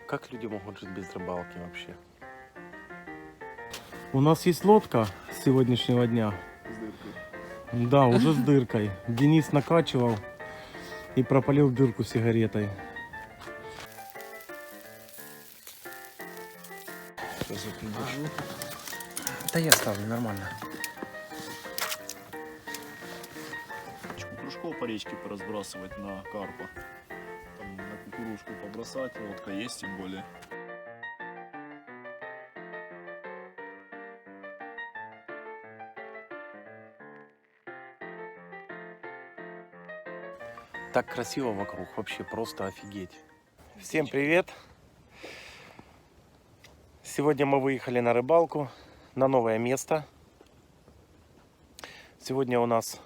Как люди могут жить без рыбалки вообще? У нас есть лодка с сегодняшнего дня. С дыркой. Да, уже с дыркой. Денис накачивал и пропалил дырку сигаретой. Сейчас я придержу. Да я ставлю, нормально. Кружков по речке поразбрасывать на карпа. Там на кукурузку побросать, лодка есть тем более. Так красиво вокруг, вообще просто офигеть. Всем привет! Сегодня мы выехали на рыбалку на новое место. Сегодня у нас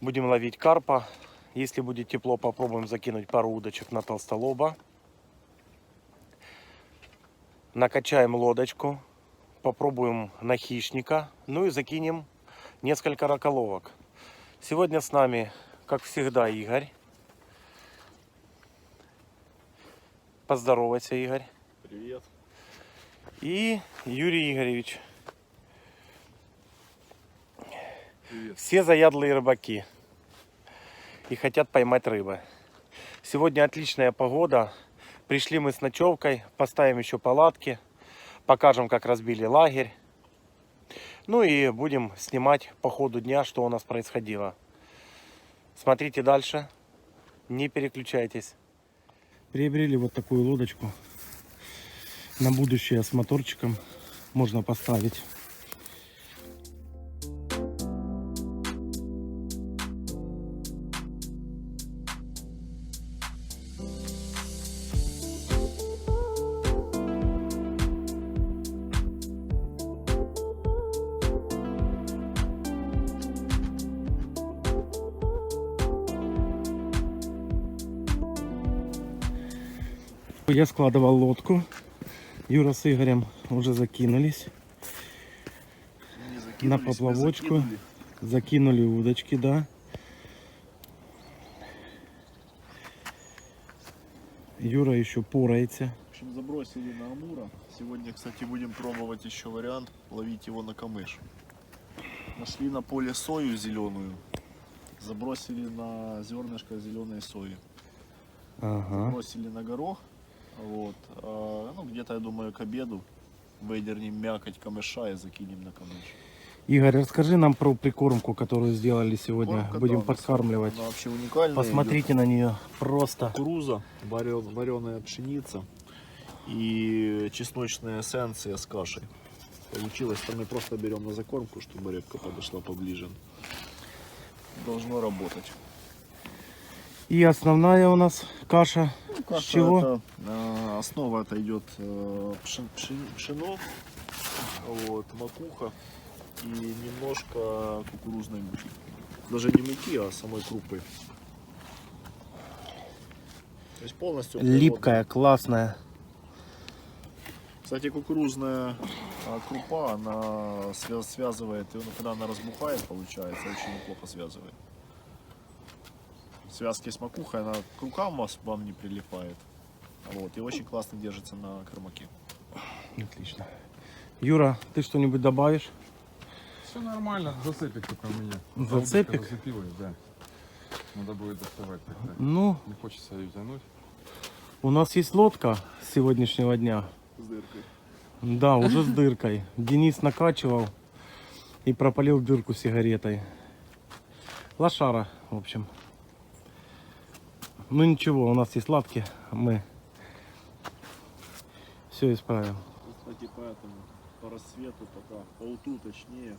будем ловить карпа. Если будет тепло, попробуем закинуть пару удочек на толстолоба. Накачаем лодочку, попробуем на хищника, ну и закинем несколько раколовок. Сегодня с нами, как всегда, Игорь. Поздоровайся, Игорь. Привет. И Юрий Игоревич. Привет. Все заядлые рыбаки и хотят поймать рыбы. Сегодня отличная погода. Пришли мы с ночевкой, поставим еще палатки, покажем, как разбили лагерь. Ну и будем снимать по ходу дня, что у нас происходило. Смотрите дальше, не переключайтесь. Приобрели вот такую лодочку. На будущее с моторчиком можно поставить. Я складывал лодку. Юра с Игорем уже закинулись Не закинулись, на мы поплавочку. закинули. Закинули удочки, да. Юра еще порается. В общем, забросили на амура. Сегодня, кстати, будем пробовать еще вариант ловить его на камыш. Нашли на поле сою зеленую. Забросили на зернышко зеленой сои. Ага. Бросили на горох. Вот. Ну, где-то, я думаю, к обеду выдернем мякоть камыша и закинем на камыш. Игорь, расскажи нам про прикормку, которую сделали сегодня. Кормка, Будем да, подкармливать. Она вообще уникальная. Посмотрите на нее. Просто. Кукуруза, вареная пшеница и чесночная эссенция с кашей. Получилось, что мы просто берем на закормку, чтобы рыбка подошла поближе. Должно работать. И основная у нас каша. Ну, С каша чего? это, основа это идет пшено, вот, макуха и немножко кукурузной муки. Даже не муки, а самой крупы. То есть полностью Липкая, классная. Кстати, кукурузная крупа, она связывает, ну, когда она разбухает, получается, очень неплохо связывает. В связке с макухой она к рукам вам не прилипает. Вот, и очень классно держится на кормаке. Отлично. Юра, ты что-нибудь добавишь? Все нормально, зацепик только у меня. Зацепик? Удочка зацепилась, да. Надо будет доставать тогда. Ну, Не хочется ее тянуть. у нас есть лодка с сегодняшнего дня. С дыркой. Да, уже с дыркой. Денис накачивал и пропалил дырку сигаретой. Лошара, в общем. Ну ничего, у нас есть лапки, мы все исправим. Кстати, поэтому по рассвету, пока по уту точнее,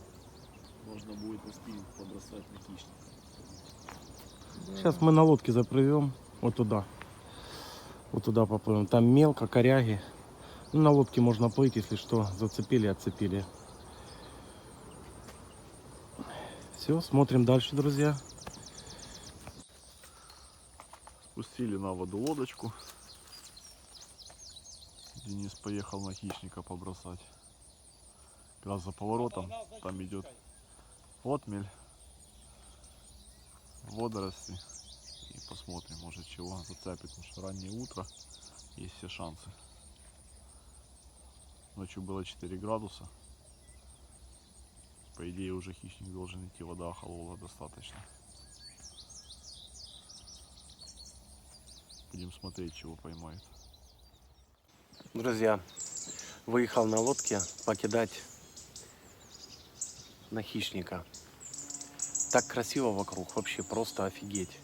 можно будет успеть побросать на хищника. Сейчас мы на лодке заплывем вот туда. Вот туда поплывем. Там мелко, коряги. Ну, на лодке можно плыть, если что. Зацепили, отцепили. Все, смотрим дальше, друзья. Спустили на воду лодочку. Денис поехал на хищника побросать. Как раз за поворотом там идет отмель, водоросли. И посмотрим, может чего зацепит, потому что раннее утро. Есть все шансы. Ночью было 4 градуса. По идее уже хищник должен идти, вода охолола достаточно. Будем смотреть, чего поймает. Друзья, выехал на лодке покидать на хищника. Так красиво вокруг, вообще просто офигеть.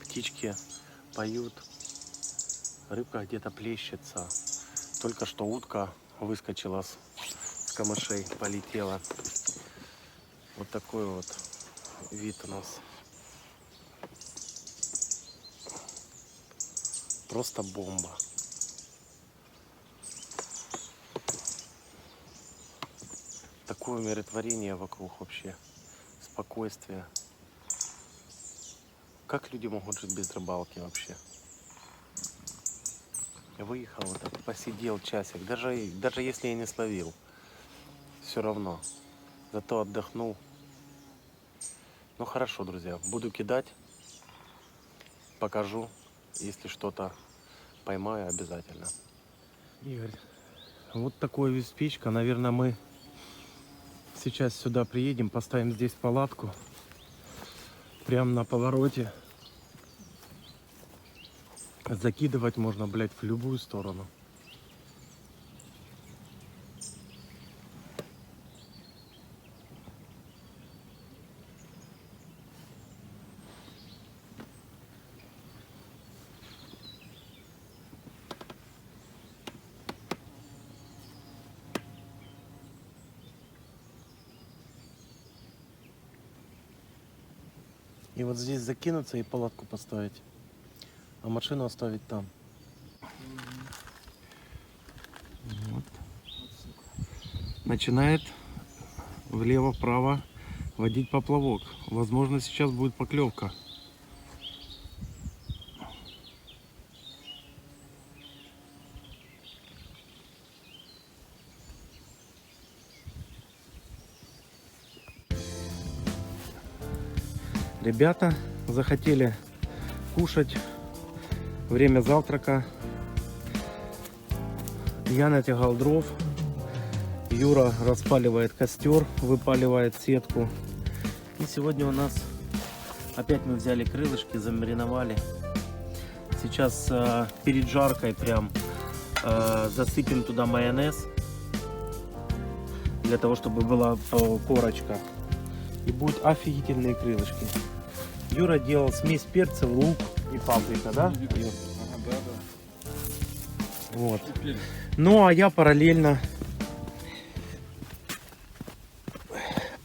Птички поют, рыбка где-то плещется. Только что утка выскочила с камышей, полетела. Вот такой вот вид у нас. Просто бомба. Такое умиротворение вокруг вообще. Спокойствие. Как люди могут жить без рыбалки вообще? Я выехал, вот так посидел часик. Даже если я не словил. Все равно. Зато отдохнул. Ну хорошо, друзья. Буду кидать. Покажу. Если что-то поймаю, обязательно. Игорь, вот такой вид спичка. Наверное, мы сейчас сюда приедем, поставим здесь палатку. Прямо на повороте. Закидывать можно, блядь, в любую сторону. И вот здесь закинуться и палатку поставить, а машину оставить там. Вот. Начинает влево-вправо водить поплавок. Возможно, сейчас будет поклевка. Ребята захотели кушать. Время завтрака. Я натягал дров. Юра распаливает костер, выпаливает сетку. И сегодня у нас опять мы взяли крылышки, замариновали. Сейчас перед жаркой прям засыпем туда майонез. Для того, чтобы была корочка. И будут офигительные крылышки. Юра делал смесь перца, лук и паприка, да? Юр? Ага, да. Вот. Теперь Ну а я параллельно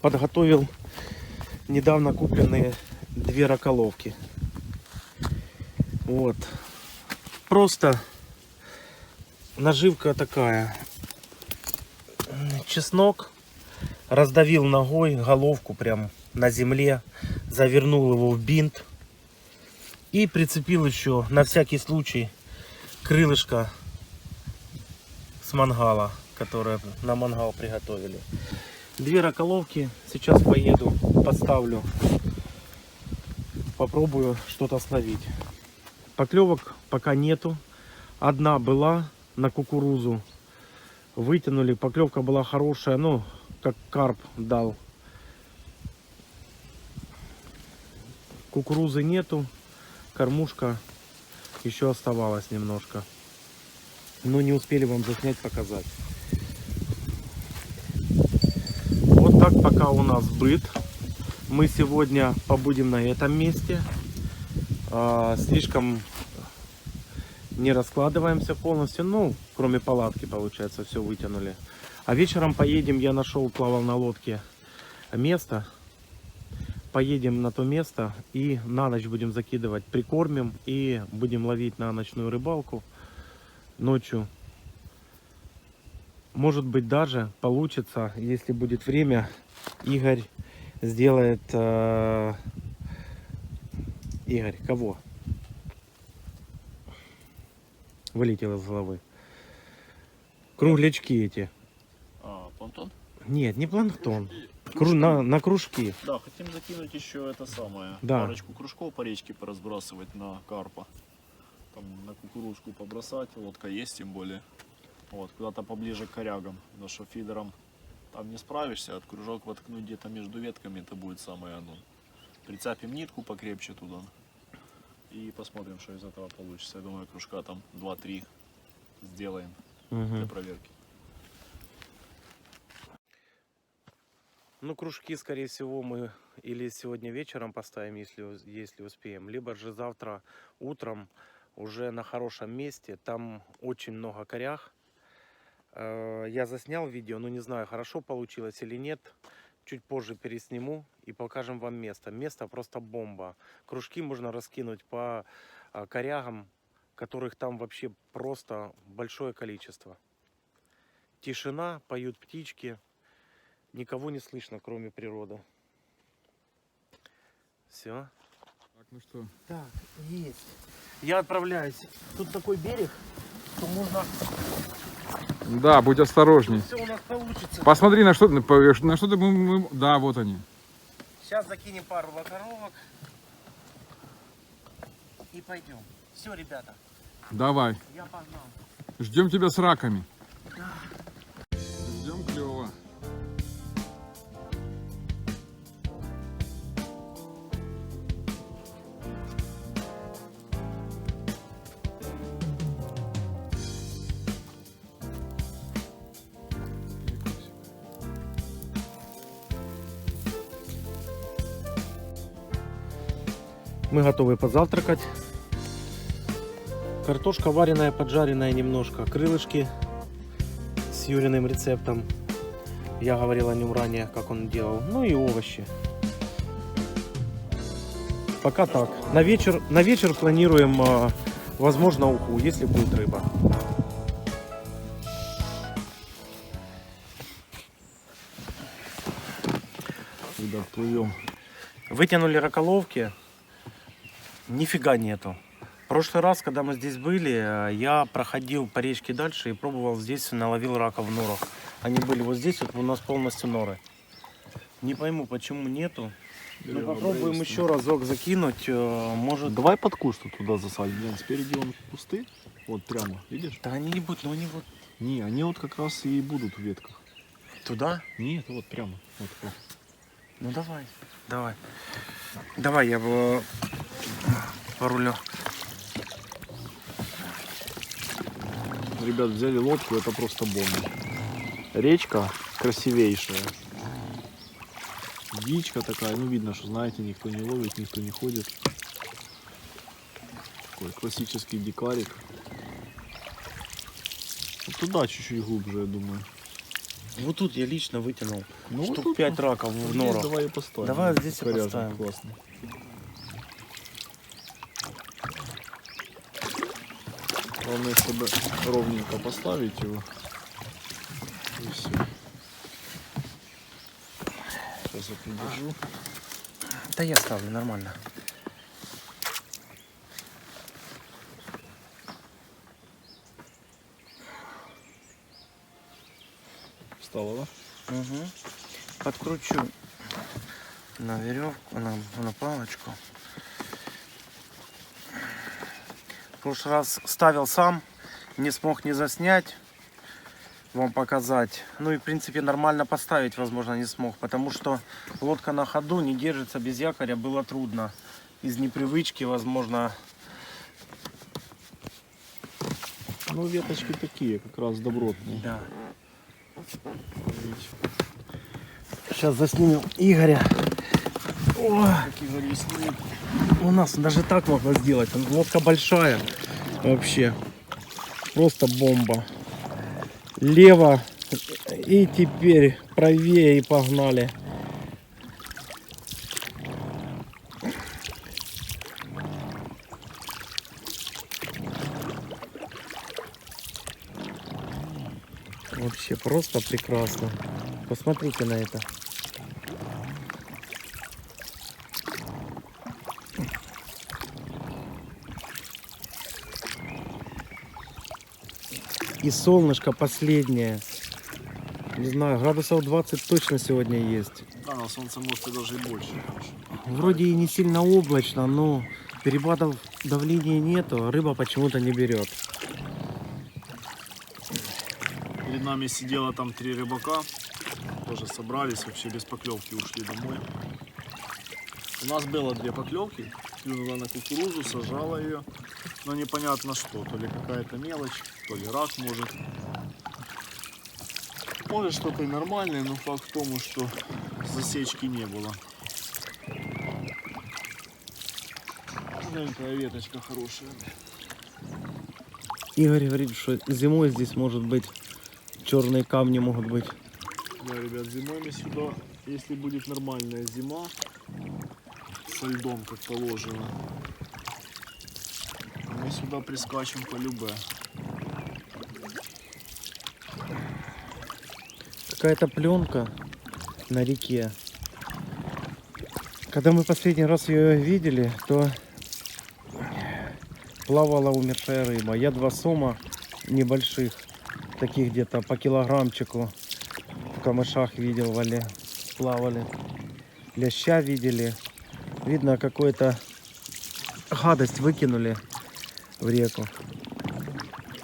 подготовил недавно купленные 2 раколовки. Вот. Просто наживка такая. Чеснок. Раздавил ногой головку прям на земле. Завернул его в бинт. И прицепил еще на всякий случай крылышко с мангала, которое на мангал приготовили. 2 раколовки. Сейчас поеду, поставлю. Попробую что-то словить. Поклевок пока нету. Одна была на кукурузу. Вытянули. Поклевка была хорошая. Ну, как карп дал. Кукурузы нету. Кормушка еще оставалась немножко. Но не успели вам заснять, показать. Вот так пока у нас быт. Мы сегодня побудем на этом месте. Слишком не раскладываемся полностью. Ну, кроме палатки, получается, все вытянули. А вечером поедем, я нашел, плавал на лодке место. Поедем на то место и на ночь будем закидывать, прикормим и будем ловить на ночную рыбалку ночью. Может быть, даже получится, если будет время, Игорь сделает... Игорь, кого? Вылетело из головы. Круглячки эти. Планктон? Нет, не планктон. На кружки. Да, хотим закинуть еще это самое. Да. Парочку кружков по речке поразбрасывать на карпа. там на кукурузку побросать, лодка есть тем более. Вот, куда-то поближе к корягам, потому что фидером там не справишься, от кружок воткнуть где-то между ветками, это будет самое оно. Прицепим нитку покрепче туда и посмотрим, что из этого получится. Я думаю, кружка там 2-3 сделаем для проверки. Ну, кружки, скорее всего, мы или сегодня вечером поставим, если успеем, либо же завтра утром уже на хорошем месте. Там очень много корях. Я заснял видео, но не знаю, хорошо получилось или нет. Чуть позже пересниму и покажем вам место. Место просто бомба. Кружки можно раскинуть по корягам, которых там вообще просто большое количество. Тишина, поют птички. Никого не слышно, кроме природы. Все. Так, ну что? Так, есть. Я отправляюсь. Тут такой берег, что можно... Да, будь осторожней. Все у нас получится. Посмотри, на что ты... Да, вот они. Сейчас закинем пару лакоровок и пойдем. Все, ребята, Давай. я погнал. Ждем тебя с раками. Ждем клево. Мы готовы позавтракать. Картошка вареная, поджаренная немножко. Крылышки с Юриным рецептом. Я говорил о нем ранее, как он делал. Ну и овощи. Пока так. На вечер планируем, возможно, уху, если будет рыба. Ребят, плывем. Вытянули раколовки. Нифига нету. В прошлый раз, когда мы здесь были, я проходил по речке дальше и пробовал здесь, наловил раков в норах. Они были вот здесь, вот у нас полностью норы. Не пойму, почему нету. Ну, попробуем еще разок закинуть. Может... Давай под куст туда засадим. Блин, спереди он кусты. Вот прямо, видишь? Да они не будут, но они вот... Не, они вот как раз и будут в ветках. Туда? Нет, вот прямо. Вот, вот. Ну давай. Давай. Давай, я бы порулю. Ребят, взяли лодку, это просто бомба. Речка красивейшая. Дичка такая, ну видно, что, знаете, никто не ловит, никто не ходит. Такой классический дикарик. Вот туда чуть-чуть глубже, я думаю. Вот тут я лично вытянул. Ну, вот штук тут 5 раков в здесь норах. давай и поставим. Давай здесь и Коряжник поставим. классный. Главное, чтобы ровненько поставить его. И все. Сейчас я придержу. Да я ставлю, нормально. Встала, да? Угу. Подкручу на веревку, на палочку. В прошлый раз ставил сам, не смог не заснять, вам показать. Ну и в принципе нормально поставить, возможно, не смог, потому что лодка на ходу не держится без якоря, было трудно. Из непривычки, возможно. Ну, веточки такие, как раз добротные. Да. Сейчас заснимем Игоря. О, у нас даже так можно сделать. Лодка большая. Вообще. Просто бомба. Лево. И теперь правее и погнали. Вообще просто прекрасно. Посмотрите на это. И солнышко последнее. Не знаю, градусов 20 точно сегодня есть. Да, на солнце может и даже и больше. Вроде и не сильно облачно, но Перепадов давления нету, а рыба почему-то не берет. Перед нами сидело там 3 рыбака. Тоже собрались, вообще без поклевки ушли домой. У нас было 2 поклевки. Клюнула на кукурузу, сажала ее. Но непонятно что. То ли какая-то мелочь, то ли рак может. Может что-то и нормальное, но факт в том, что засечки не было. Маленькая веточка хорошая. Игорь говорит, что зимой здесь может быть черные камни могут быть. Да, ребят, зимой мы сюда, если будет нормальная зима, со льдом, как положено, мы сюда прискачем по любе. Какая-то пленка на реке. Когда мы последний раз ее видели, то плавала умершая рыба. Я 2 сома небольших, таких где-то по килограммчику в камышах видел, плавали. Ляща видели. Видно, какую-то гадость выкинули в реку.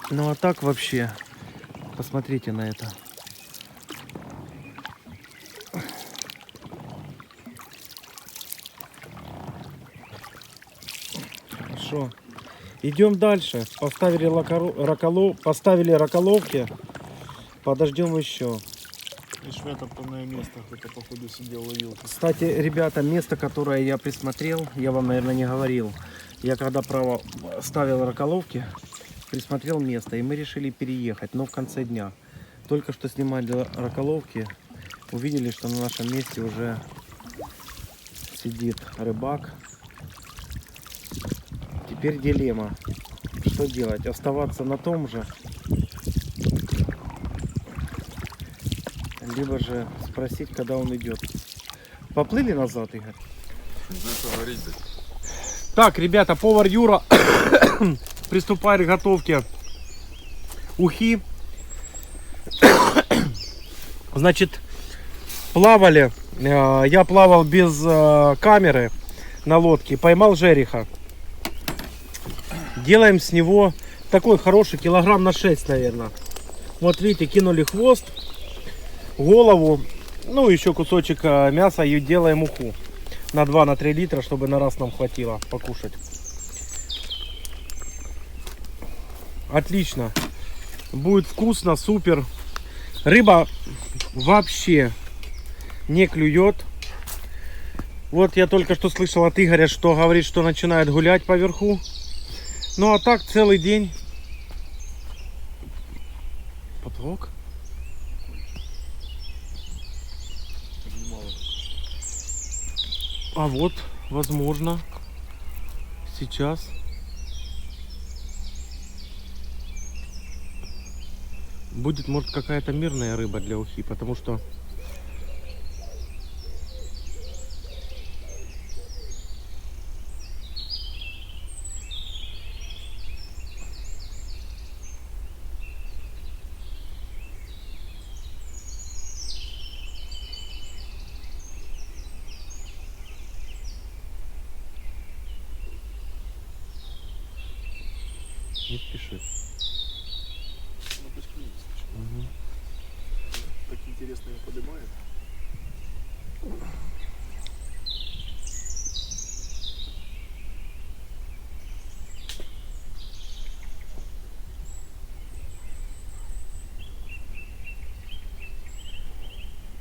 Ну а так вообще, посмотрите на это. Хорошо. Идем дальше. Поставили раколовки. Подождем еще. Видишь, вытоптанное место, кто-то походу сидел, ловил. Кстати, ребята, место, которое я присмотрел, я вам, наверное, не говорил. Я когда ставил раколовки, присмотрел место, и мы решили переехать, но в конце дня. Только что снимали раколовки, увидели, что на нашем месте уже сидит рыбак. Теперь дилемма. Что делать? Оставаться на том же? Либо же спросить, когда он идет. Поплыли назад, Игорь? Не знаю, что говорить здесь. Так, ребята, повар Юра приступает к готовке ухи. Значит, плавали. Я плавал без камеры на лодке. Поймал жереха. Делаем с него такой хороший, килограмм на 6, наверное. Вот видите, кинули хвост, голову, ну еще кусочек мяса и делаем уху. На 2-3 литра, чтобы на раз нам хватило покушать. Отлично. Будет вкусно, супер. Рыба вообще не клюет. Вот я только что слышал от Игоря, что говорит, что начинает гулять поверху. Ну а так целый день. Поплавок. А вот, возможно, сейчас будет, может, какая-то мирная рыба для ухи, потому что не спешит. Ну, пусть клюнется. Так интересно ее поднимает.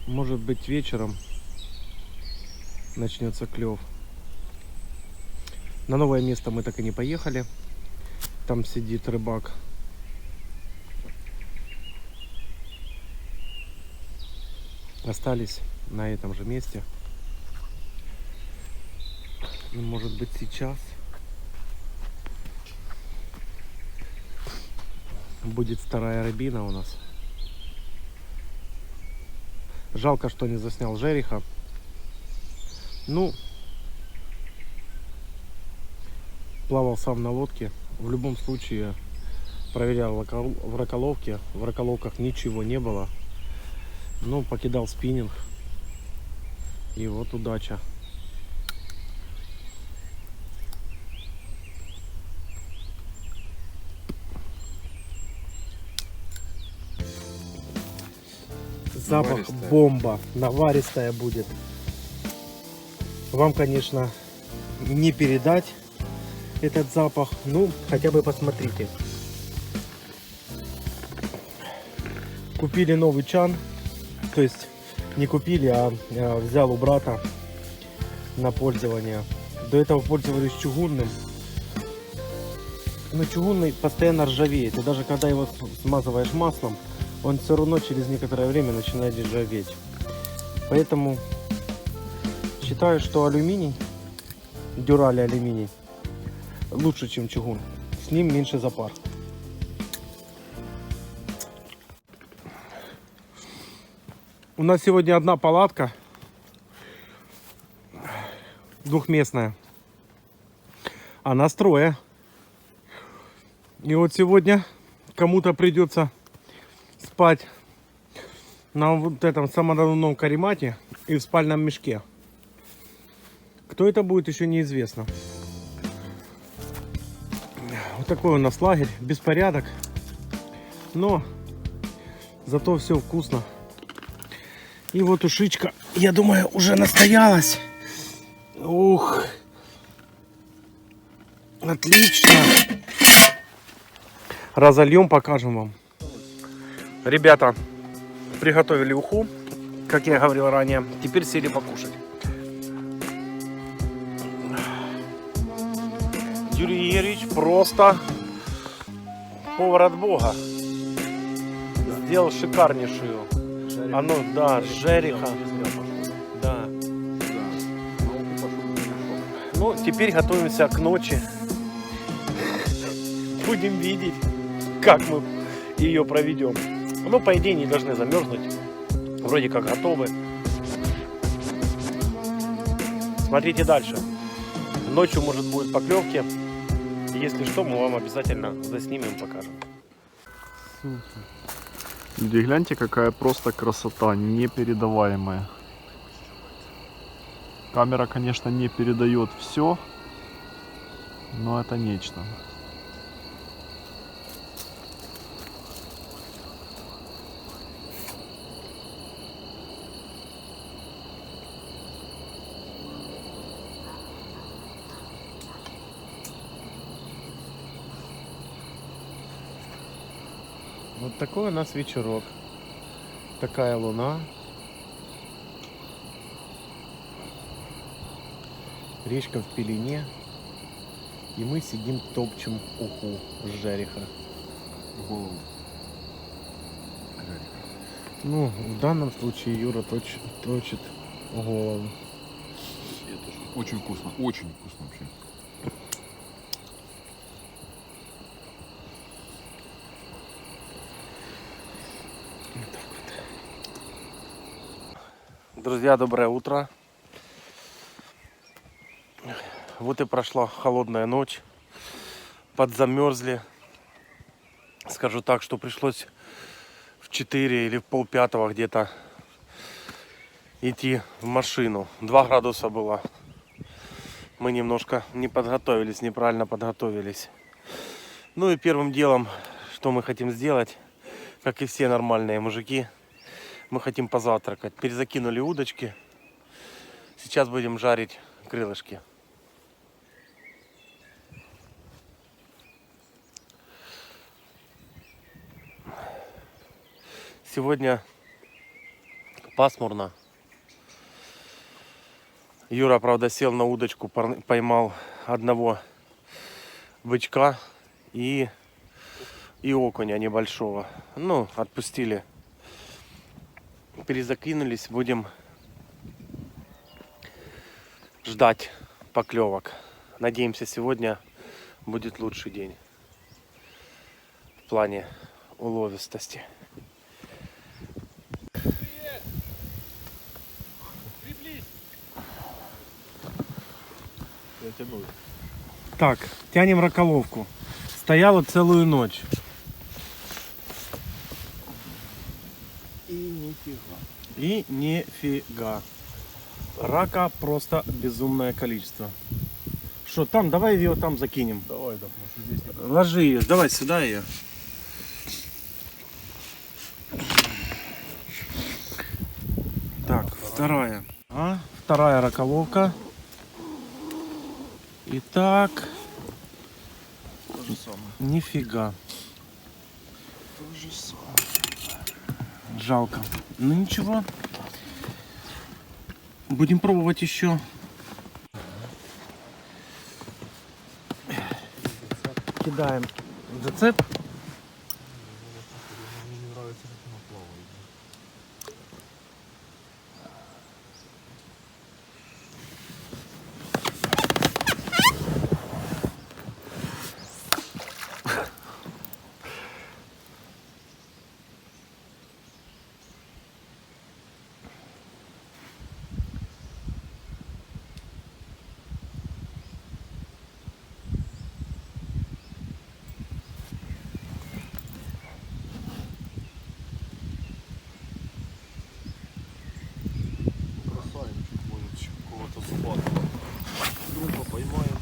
Может быть, вечером начнется клев. На новое место мы так и не поехали. Там сидит рыбак. Остались на этом же месте. Ну, может быть, сейчас будет вторая рыбина у нас. Жалко, что не заснял жереха. Ну, плавал сам на лодке. В любом случае проверял в раколовке. В раколовках ничего не было. Ну, покидал спиннинг. И вот удача. Запах Наваристая. бомба, наваристая будет. Вам, конечно, не передать этот запах, ну, хотя бы посмотрите. Купили новый чан, то есть не купили, а взял у брата на пользование. До этого пользовались чугунным. Но чугунный постоянно ржавеет, и даже когда его смазываешь маслом, он все равно через некоторое время начинает ржаветь. Поэтому считаю, что алюминий, дюрали алюминий, лучше, чем чугун. С ним меньше запар. У нас сегодня одна палатка, двухместная, а нас трое. И вот сегодня кому-то придется спать на вот этом самодавном каремате и в спальном мешке. Кто это будет, еще неизвестно. Вот такой у нас лагерь, беспорядок, но зато все вкусно. И вот ушичка, я думаю, уже настоялась. Ух, отлично. Разольем, покажем вам. Ребята приготовили уху, как я говорил ранее. Теперь сели покушать. Юрий Юрьевич просто повар от Бога. Сделал шикарнейшую. А ну, да, жереха. Да. Ну, теперь готовимся к ночи. Будем видеть, как мы ее проведем. Ну, по идее, не должны замерзнуть. Вроде как готовы. Смотрите дальше. Ночью, может, будут поклевки. Если что, мы вам обязательно заснимем и покажем. Люди, гляньте, какая просто красота, непередаваемая. Камера, конечно, не передает все, но это нечто. Вот такой у нас вечерок. Такая луна. Речка в пелене. И мы сидим, топчем уху с жереха. Голову. Ну, в данном случае Юра точит голову. Очень вкусно вообще. Друзья, доброе утро. Вот и прошла холодная ночь. Подзамерзли. Скажу так, что пришлось в 4 или в полпятого где-то идти в машину. 2 градуса было. Мы немножко не подготовились, неправильно подготовились. Ну и первым делом, что мы хотим сделать, как и все нормальные мужики, мы хотим позавтракать. Перезакинули удочки. Сейчас будем жарить крылышки. Сегодня пасмурно. Юра, правда, сел на удочку, поймал одного бычка и окуня небольшого. Ну, отпустили. Перезакинулись, будем ждать поклевок. Надеемся, сегодня будет лучший день в плане уловистости. Так, тянем раколовку. Стояла целую ночь. И нифига. Рака просто безумное количество. Что там? Давай ее там закинем. Давай, да, потому что здесь не... Ложи ее. Давай сюда ее. Вторая. Вторая раколовка. Итак, То же самое. нифига. То же самое. Жалко. Ну ничего. Будем пробовать еще. Кидаем зацеп. Красавчик, может, еще какого-то зубатого друга поймаем.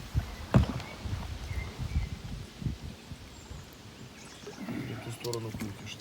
В ту сторону крутишь.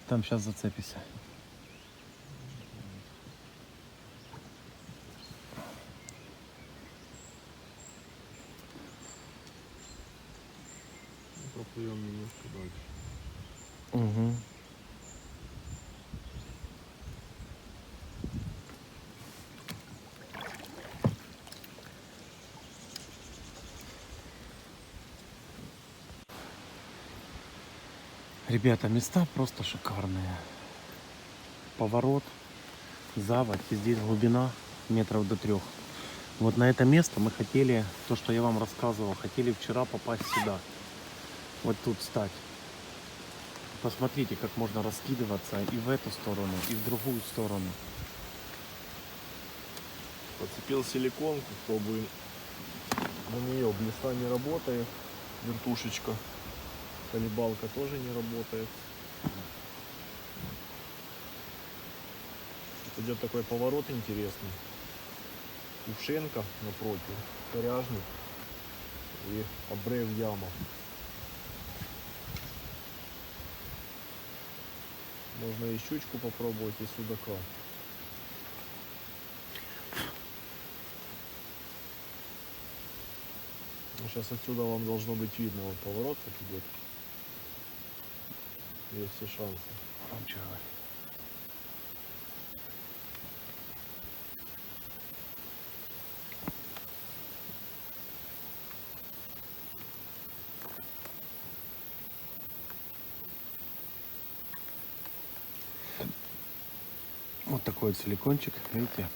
Там сейчас зацепишься. Проплывем немножко дальше. Угу. Ребята, места просто шикарные. Поворот, заводь, и здесь глубина метров до 3. Вот на это место мы хотели, то, что я вам рассказывал, хотели вчера попасть сюда. Вот тут стать. Посмотрите, как можно раскидываться и в эту сторону, и в другую сторону. Подцепил силиконку, пробуем. На нее блеса не работает. Вертушечка. Колебалка тоже не работает. Тут идет такой поворот интересный. Кувшинка напротив, коряжник и обрыв яма. Можно и щучку попробовать, и судака. Сейчас отсюда вам должно быть видно, вот поворот как идет. Есть все шансы. Вот такой вот силикончик, видите?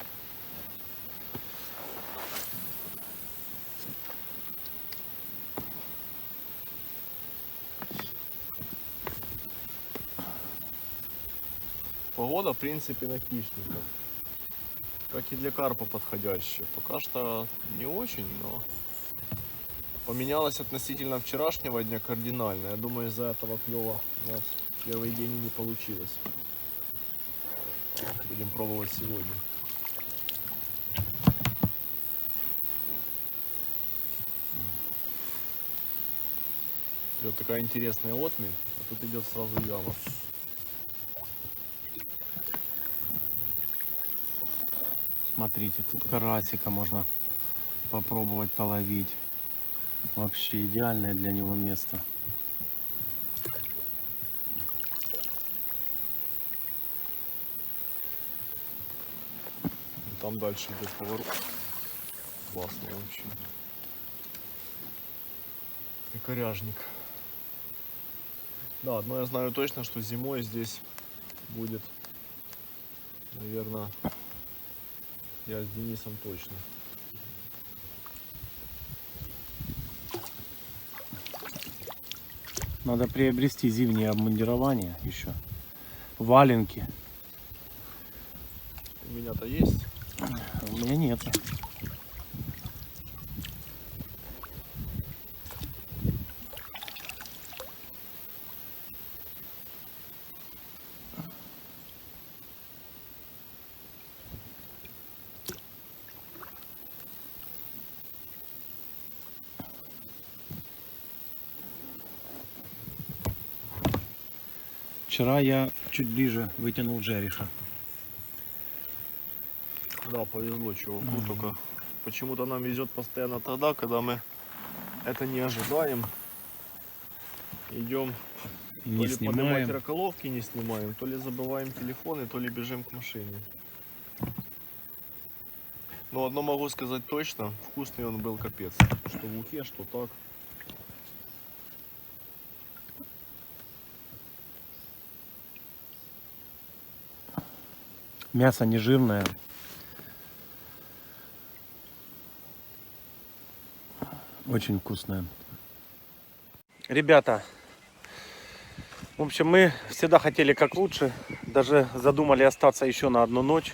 Погода, в принципе, на хищников. Как и для карпа подходящая. Пока что не очень, но поменялось относительно вчерашнего дня кардинально. Я думаю, из-за этого клёва у нас первый день и не получилось. Будем пробовать сегодня. Идет такая интересная отмель, а тут идет сразу яма. Смотрите, тут карасика можно попробовать половить. Вообще идеальное для него место. И там дальше идет поворот. Классный вообще. И коряжник. Да, одно я знаю точно, что зимой здесь будет Наверное, я с Денисом точно. Надо приобрести зимнее обмундирование еще. Валенки. У меня-то есть. У меня нет. Вчера я чуть ближе вытянул жереха. Да, повезло чуваку, только почему-то нам везет постоянно тогда, когда мы это не ожидаем. Идем, И то не ли поднимать снимаем. раколовки не снимаем, то ли забываем телефоны, то ли бежим к машине. Но одно могу сказать точно, вкусный он был капец. Что в ухе, что так. Мясо не жирное. Очень вкусное. Ребята, в общем, мы всегда хотели как лучше. Даже задумали остаться еще на одну ночь,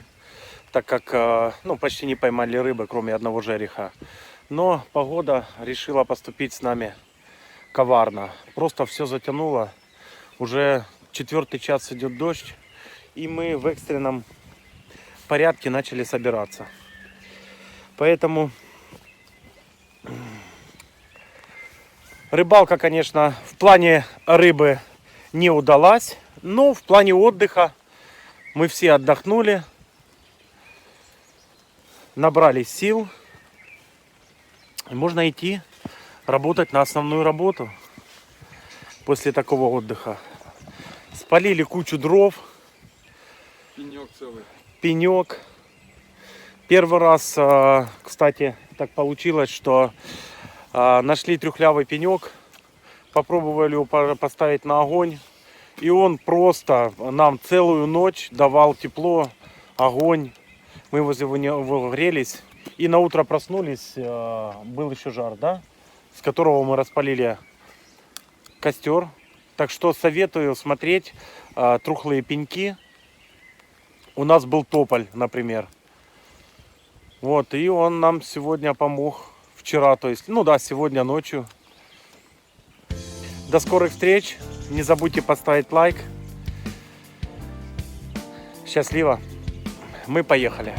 так как ну, почти не поймали рыбы, кроме одного жереха. Но погода решила поступить с нами коварно. Просто все затянуло. Уже 4-й час идет дождь. И мы в экстренном порядке начали собираться. Поэтому рыбалка, конечно, в плане рыбы не удалась. Но в плане отдыха мы все отдохнули. Набрались сил. И можно идти работать на основную работу после такого отдыха. Спалили кучу дров. Пенек целый. Пенек. Первый раз, кстати, так получилось, что нашли трюхлявый пенек, попробовали его поставить на огонь, и он просто нам целую ночь давал тепло, огонь. Мы возле него грелись, и на утро проснулись, был еще жар, да, с которого мы распалили костер. Так что советую смотреть трухлые пеньки. У нас был тополь, например. Вот, и он нам сегодня помог. Вчера, то есть, ну да, сегодня ночью. До скорых встреч. Не забудьте поставить лайк. Счастливо. Мы поехали.